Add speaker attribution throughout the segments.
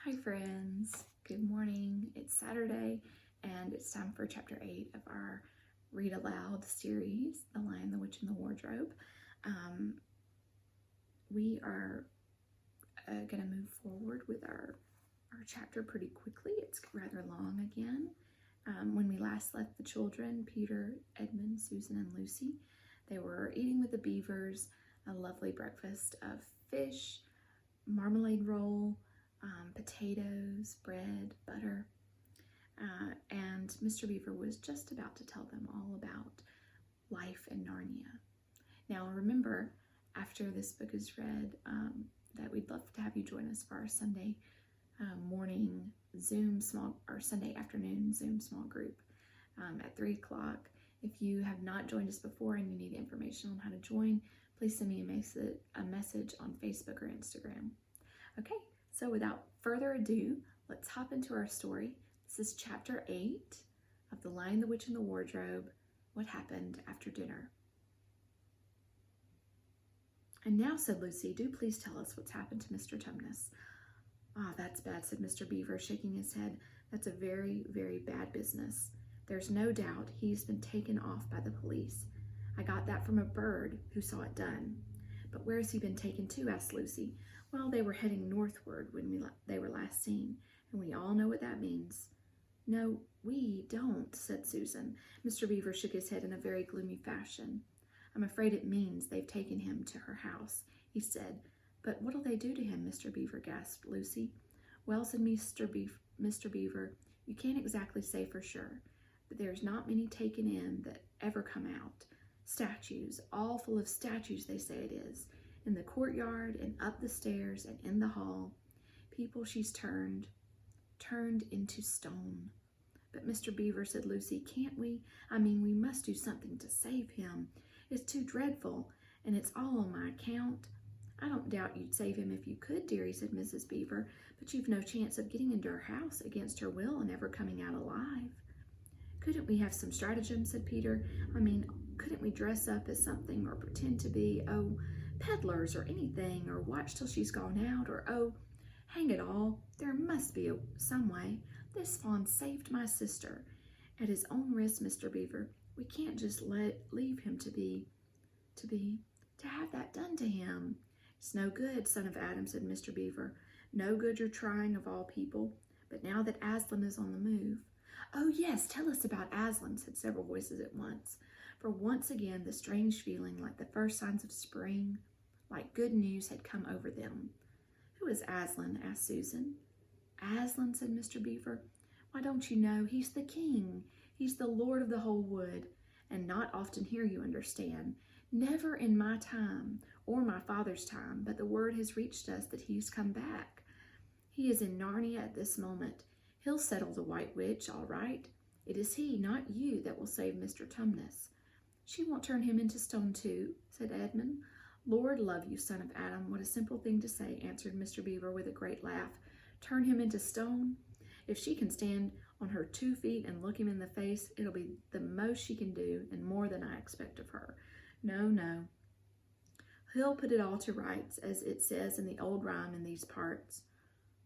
Speaker 1: Hi friends, good morning. It's Saturday and it's time for chapter 8 of our Read Aloud series, The Lion, the Witch, and the Wardrobe. We are going to move forward with our chapter pretty quickly. It's rather long again. When we last left the children, Peter, Edmund, Susan, and Lucy, they were eating with the beavers a lovely breakfast of fish, marmalade roll, potatoes, bread, butter, and Mr. Beaver was just about to tell them all about life in Narnia. Now remember, after this book is read, that we'd love to have you join us for our Sunday morning Zoom or Sunday afternoon Zoom small group at 3 o'clock. If you have not joined us before and you need information on how to join, please send me a message on Facebook or Instagram. Okay, so without further ado, let's hop into our story. This is chapter 8 of The Lion, the Witch, and the Wardrobe, What Happened After Dinner. And now, said Lucy, do please tell us what's happened to Mr. Tumnus. Ah, that's bad, said Mr. Beaver, shaking his head. That's a very, very bad business. There's no doubt he's been taken off by the police. I got that from a bird who saw it done. But where has he been taken to? Asked Lucy. Well, they were heading northward when they were last seen, and we all know what that means. No, we don't, said Susan. Mr. Beaver shook his head in a very gloomy fashion. I'm afraid it means they've taken him to her house, he said. But what'll they do to him, Mr. Beaver, gasped Lucy. Well, said Mr. Beaver, you can't exactly say for sure, but there's not many taken in that ever come out. Statues, all full of statues, they say it is. In the courtyard and up the stairs and in the hall. People she's turned into stone. But Mr. Beaver, said Lucy, can't we? We must do something to save him. It's too dreadful, and it's all on my account. I don't doubt you'd save him if you could, dearie, said Mrs. Beaver, but you've no chance of getting into her house against her will and ever coming out alive. Couldn't we have some stratagem, said Peter. Couldn't we dress up as something or pretend to be, peddlers or anything, or watch till she's gone out, or, hang it all, there must be some way. This fawn saved my sister. At his own risk, Mr. Beaver, we can't just leave him to have that done to him. It's no good, son of Adam, said Mr. Beaver. No good your trying of all people, but now that Aslan is on the move. Oh yes, tell us about Aslan, said several voices at once. For once again, the strange feeling, like the first signs of spring, like good news, had come over them. Who is Aslan? Asked Susan. Aslan, said Mr. Beaver. Why, don't you know? He's the king. He's the lord of the whole wood, and not often here, you understand. Never in my time, or my father's time, but the word has reached us that he's come back. He is in Narnia at this moment. He'll settle the White Witch, all right. It is he, not you, that will save Mr. Tumnus. She won't turn him into stone too, said Edmund. Lord love you, son of Adam, what a simple thing to say, answered Mr. Beaver with a great laugh. Turn him into stone? If she can stand on her 2 feet and look him in the face, it'll be the most she can do, and more than I expect of her. No. He'll put it all to rights, as it says in the old rhyme in these parts.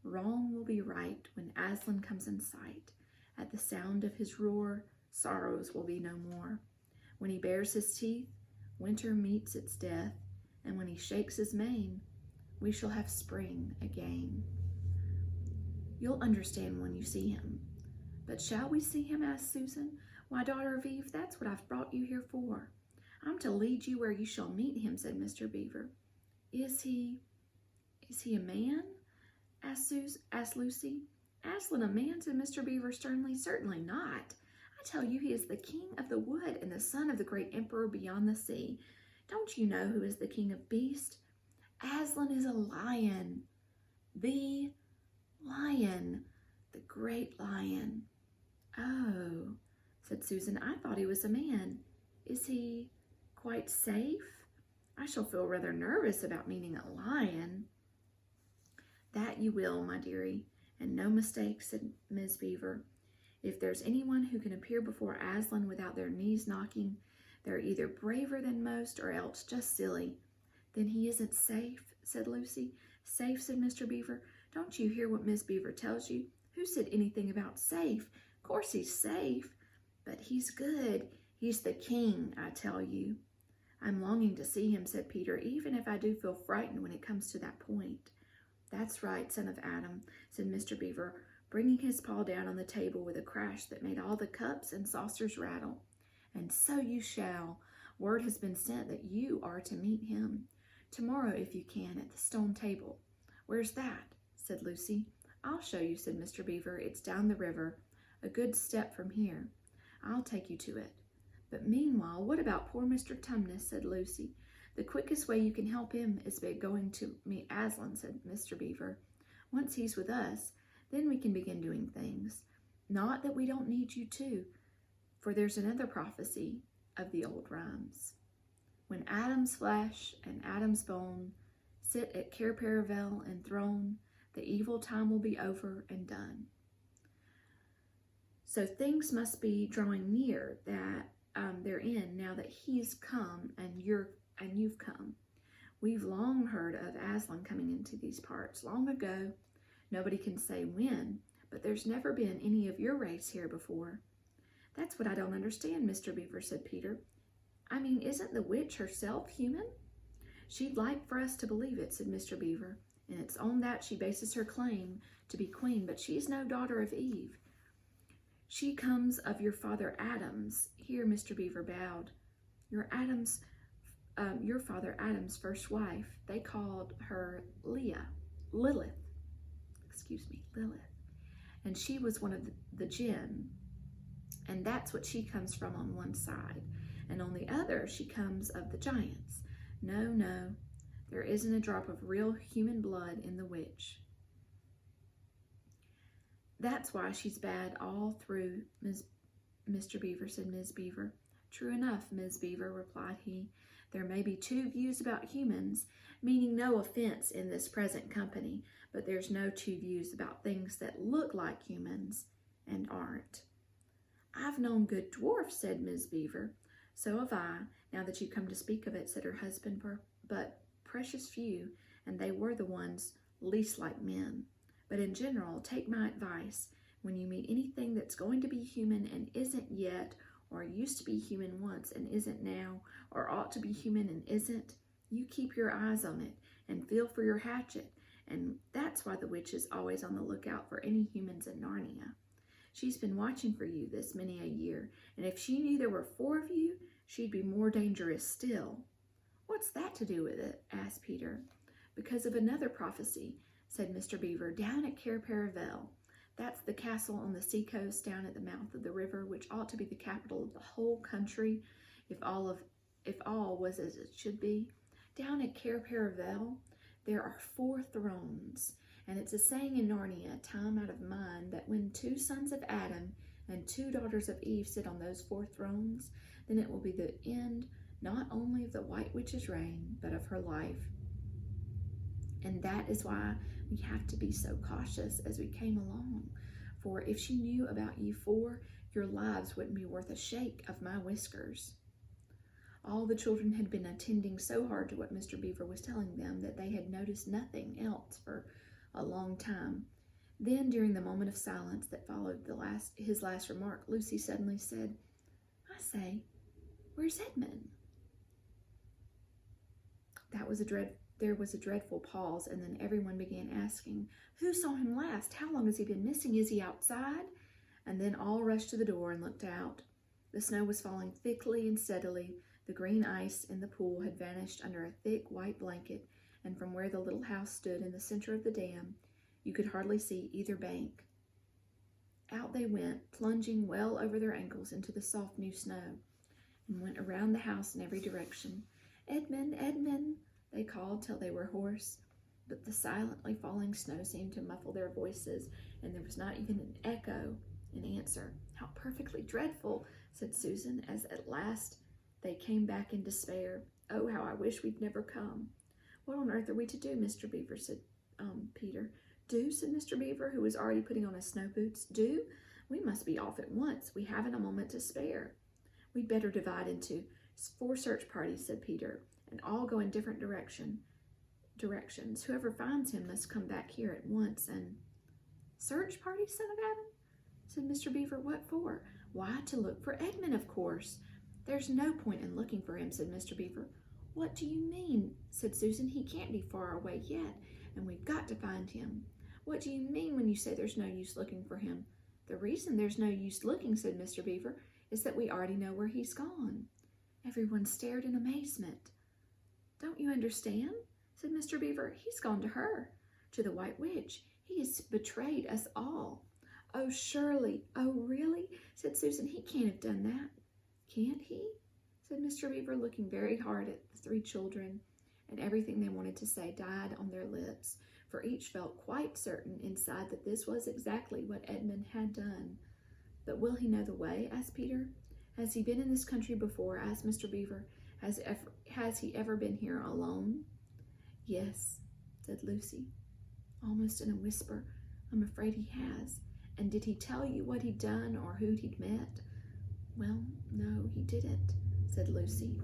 Speaker 1: Wrong will be right when Aslan comes in sight. At the sound of his roar, sorrows will be no more. When he bares his teeth, winter meets its death, and when he shakes his mane, we shall have spring again. You'll understand when you see him. But shall we see him? Asked Susan. Why, daughter of Eve, that's what I've brought you here for. I'm to lead you where you shall meet him, said Mr. Beaver. Is he a man? Asked Lucy. Aslan a man, said Mr. Beaver sternly. Certainly not. I tell you, he is the king of the wood and the son of the great emperor beyond the sea. Don't you know who is the king of beasts? Aslan is a lion. The lion. The great lion. Oh, said Susan. I thought he was a man. Is he quite safe? I shall feel rather nervous about meeting a lion. That you will, my dearie, and no mistake, said Miss Beaver. If there's anyone who can appear before Aslan without their knees knocking, they're either braver than most or else just silly. Then he isn't safe, said Lucy. Safe, said Mr. Beaver. Don't you hear what Miss Beaver tells you? Who said anything about safe? Of course he's safe. But he's good. He's the king, I tell you. I'm longing to see him, said Peter, even if I do feel frightened when it comes to that point. That's right, son of Adam, said Mr. Beaver, bringing his paw down on the table with a crash that made all the cups and saucers rattle. And so you shall. Word has been sent that you are to meet him. Tomorrow, if you can, at the stone table. Where's that? Said Lucy. I'll show you, said Mr. Beaver. It's down the river, a good step from here. I'll take you to it. But meanwhile, what about poor Mr. Tumnus, said Lucy. The quickest way you can help him is by going to meet Aslan, said Mr. Beaver. Once he's with us, then we can begin doing things. Not that we don't need you too, for there's another prophecy of the old rhymes. When Adam's flesh and Adam's bone sit at Cair Paravel enthroned, the evil time will be over and done. So things must be drawing near that they're in now that he's come and you've come. We've long heard of Aslan coming into these parts long ago. Nobody can say when, but there's never been any of your race here before. That's what I don't understand, Mr. Beaver, said Peter. I mean, isn't the witch herself human? She'd like for us to believe it, said Mr. Beaver, and it's on that she bases her claim to be queen, but she's no daughter of Eve. She comes of your father Adam's. Here Mr. Beaver bowed. Your father Adam's first wife. They called her Lilith. And she was one of the jinn. And that's what she comes from on one side. And on the other, she comes of the giants. No, there isn't a drop of real human blood in the witch. That's why she's bad all through, Mr. Beaver, said Ms. Beaver. True enough, Ms. Beaver, replied he. There may be two views about humans, meaning no offense in this present company, but there's no two views about things that look like humans and aren't. I've known good dwarfs, said Ms. Beaver. So have I, now that you come to speak of it, said her husband, but precious few, and they were the ones least like men. But in general, take my advice. When you meet anything that's going to be human and isn't yet, or used to be human once and isn't now, or ought to be human and isn't, you keep your eyes on it and feel for your hatchet. And that's why the witch is always on the lookout for any humans in Narnia. She's been watching for you this many a year, and if she knew there were 4 of you, she'd be more dangerous still. What's that to do with it? Asked Peter. Because of another prophecy, said Mr. Beaver, down at Cair Paravel. That's the castle on the seacoast down at the mouth of the river, which ought to be the capital of the whole country, if all was as it should be. Down at Cair Paravel, there are 4 thrones, and it's a saying in Narnia, time out of mind, that when 2 sons of Adam and 2 daughters of Eve sit on those 4 thrones, then it will be the end not only of the White Witch's reign, but of her life. And that is why we have to be so cautious as we came along. For if she knew about you 4, your lives wouldn't be worth a shake of my whiskers. All the children had been attending so hard to what Mr. Beaver was telling them that they had noticed nothing else for a long time. Then, during the moment of silence that followed his last remark, Lucy suddenly said, I say, where's Edmund? There was a dreadful pause, and then everyone began asking, who saw him last? How long has he been missing? Is he outside? And then all rushed to the door and looked out. The snow was falling thickly and steadily. The green ice in the pool had vanished under a thick white blanket, and from where the little house stood in the center of the dam, you could hardly see either bank. Out they went, plunging well over their ankles into the soft new snow, and went around the house in every direction. Edmund, Edmund, they called till they were hoarse, but the silently falling snow seemed to muffle their voices, and there was not even an echo in answer. How perfectly dreadful, said Susan, as at last they came back in despair. Oh, how I wish we'd never come. What on earth are we to do, Mr. Beaver, said Peter. Do, said Mr. Beaver, who was already putting on his snow boots. Do? We must be off at once. We haven't a moment to spare. We'd better divide into 4 search parties, said Peter, and all go in different direction. directions. Whoever finds him must come back here at once and... Search party, son of Adam? Said Mr. Beaver. What for? Why, to look for Edmund, of course. There's no point in looking for him, said Mr. Beaver. What do you mean? Said Susan. He can't be far away yet, and we've got to find him. What do you mean when you say there's no use looking for him? The reason there's no use looking, said Mr. Beaver, is that we already know where he's gone. Everyone stared in amazement. Don't you understand? Said Mr. Beaver. He's gone to her, to the White Witch. He has betrayed us all. Oh, surely. Oh, really? Said Susan. He can't have done that. Can't he? Said Mr. Beaver, looking very hard at the three children, and everything they wanted to say died on their lips, for each felt quite certain inside that this was exactly what Edmund had done. But will he know the way? Asked Peter. Has he been in this country before? Asked Mr. Beaver. Has he ever been here alone? Yes, said Lucy, almost in a whisper. I'm afraid he has. And did he tell you what he'd done or who he'd met? Well, no, he didn't, said Lucy.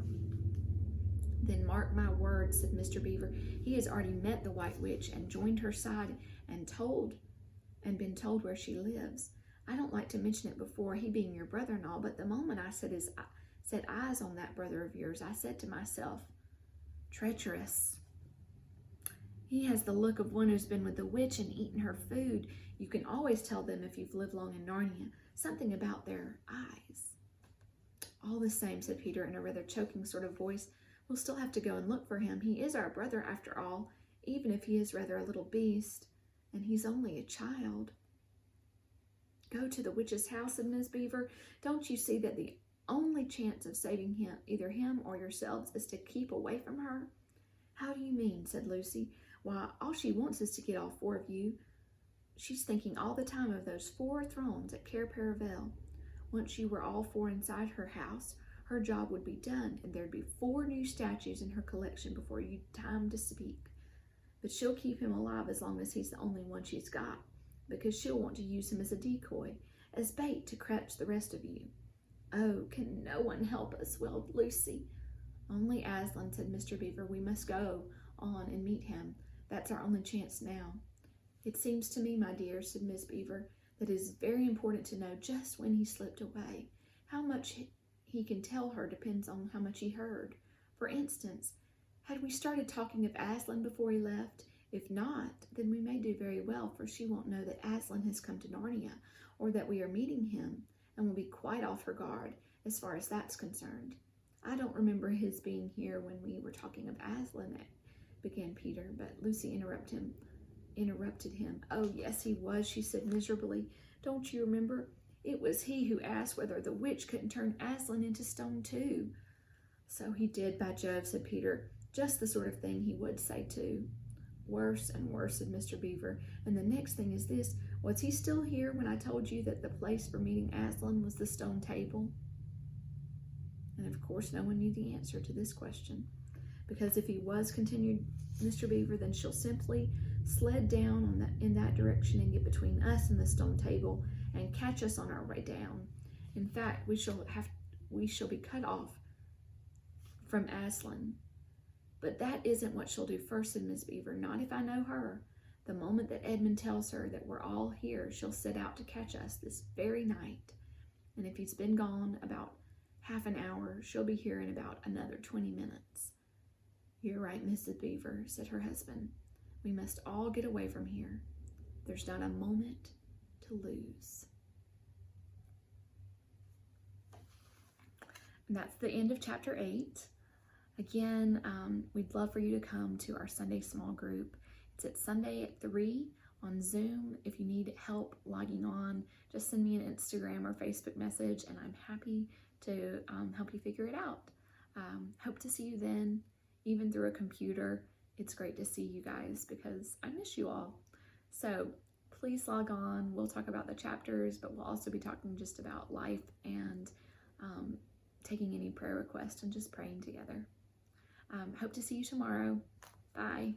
Speaker 1: Then mark my words, said Mr. Beaver. He has already met the White Witch and joined her side and been told where she lives. I don't like to mention it before, he being your brother and all, but the moment I set eyes on that brother of yours, I said to myself, treacherous. He has the look of one who's been with the witch and eaten her food. You can always tell them if you've lived long in Narnia. Something about their eyes. All the same, said Peter in a rather choking sort of voice, we'll still have to go and look for him. He is our brother after all, even if he is rather a little beast, and he's only a child. Go to the witch's house, said Miss Beaver. Don't you see that the only chance of saving him, either him or yourselves, is to keep away from her? How do you mean? Said Lucy. Why, all she wants is to get all four of you. She's thinking all the time of those 4 thrones at Cair Paravel. Once you were all 4 inside her house, her job would be done, and there'd be 4 new statues in her collection before you'd time to speak. But she'll keep him alive as long as he's the only one she's got, because she'll want to use him as a decoy, as bait to catch the rest of you. Oh, can no one help us? Wailed Lucy. Only Aslan, said Mr. Beaver. We must go on and meet him. That's our only chance now. It seems to me, my dear, said Miss Beaver, that it is very important to know just when he slipped away. How much he can tell her depends on how much he heard. For instance, had we started talking of Aslan before he left? If not, then we may do very well, for she won't know that Aslan has come to Narnia, or that we are meeting him, and will be quite off her guard as far as that's concerned. I don't remember his being here when we were talking of Aslan, began Peter, but Lucy interrupted him. Oh, yes, he was, she said miserably. Don't you remember? It was he who asked whether the witch couldn't turn Aslan into stone too. So he did, by Jove, said Peter. Just the sort of thing he would say too. Worse and worse, said Mr. Beaver. And the next thing is this. Was he still here when I told you that the place for meeting Aslan was the stone table? And of course no one knew the answer to this question. Because if he was, continued Mr. Beaver, then she'll simply sled down in that direction and get between us and the stone table and catch us on our way down. In fact, we shall be cut off from Aslan. But that isn't what she'll do first, said Miss Beaver. Not if I know her. The moment that Edmund tells her that we're all here, she'll set out to catch us this very night. And if he's been gone about half an hour, she'll be here in about another 20 minutes. You're right, Mrs. Beaver, said her husband. We must all get away from here. There's not a moment to lose. And that's the end of chapter 8. Again, we'd love for you to come to our Sunday small group. It's at Sunday at 3 on Zoom. If you need help logging on, just send me an Instagram or Facebook message, and I'm happy to help you figure it out. Hope to see you then, even through a computer. It's great to see you guys because I miss you all. So please log on. We'll talk about the chapters, but we'll also be talking just about life and taking any prayer requests and just praying together. Hope to see you tomorrow. Bye.